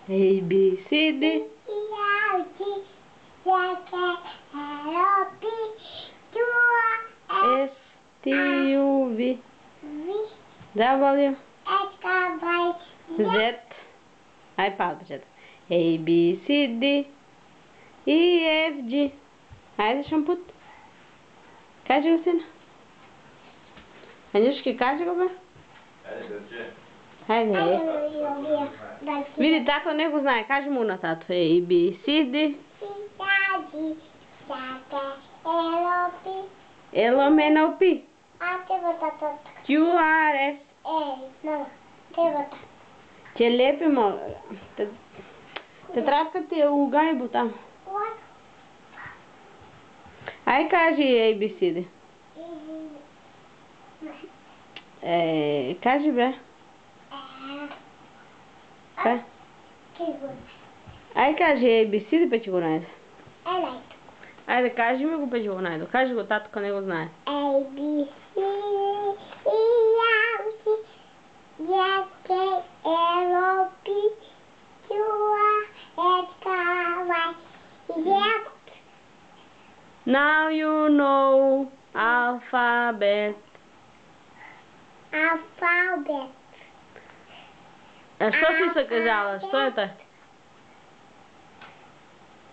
A, B, C, D. S, T, U, V. W. Z. Ai, fala, Jeta. A, B, C, D. E, F, G. Айде, шампут. Кажи го, сина. Анюшки, кажи го, бе. Хайде. Види, тато не го знае. Кажи му на тато. A, B, C, D. L, M, N, P. Q, R, S. Ќе лепимо. Тетрадката е у гајбу таму. Ај кажи A, B, C, D. Кажи, бе. Ај кажи A, B, C, D, па ќе го најде. Ајде, кажи ми го, па ќе го најде. Кажи го, татко не го знае. A, B, C, E, F, G, H, I, L, P, Q, R, S, T, U, V. Now you know alphabet. Alphabet. А што си се кажала? Што е тоа?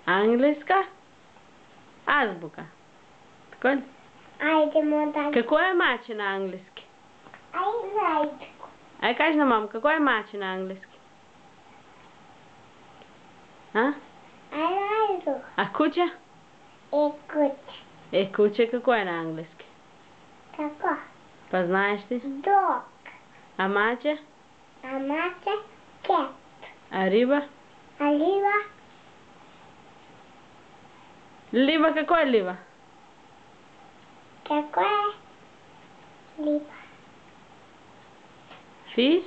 Англиска? Азбука. Така ли? Ајде, мода. Како е маче на англиски? Ајде. Ај кажи на мама, како е маче на англиски? А? Ајде. А куќа? Куќа. Куќа како е на англиски? Како? Па знаеш ти? Dog. А маче? А маче? Cat. А риба? А лива? Лива како е лива? Како е? Лива. Фиш?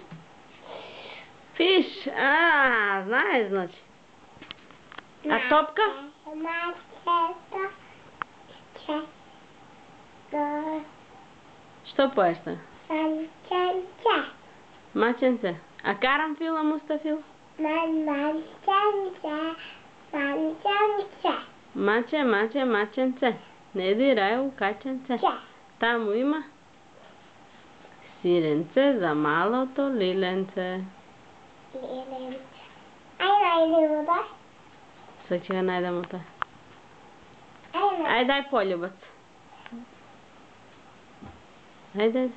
Фиш. Знаеш, значи. А топка? Мачето. Што поеште? Манченце. Маченце. А карамфил, а мустафил? Манченце. Манченце. Маче, маченце. Не дирај у каченце. Таму има сиренце за малото лиленце. Лиленце. Ајде, да? Сега ќе го најдемо тоа. Ајде. Ајде, дај полюбац. Ајде.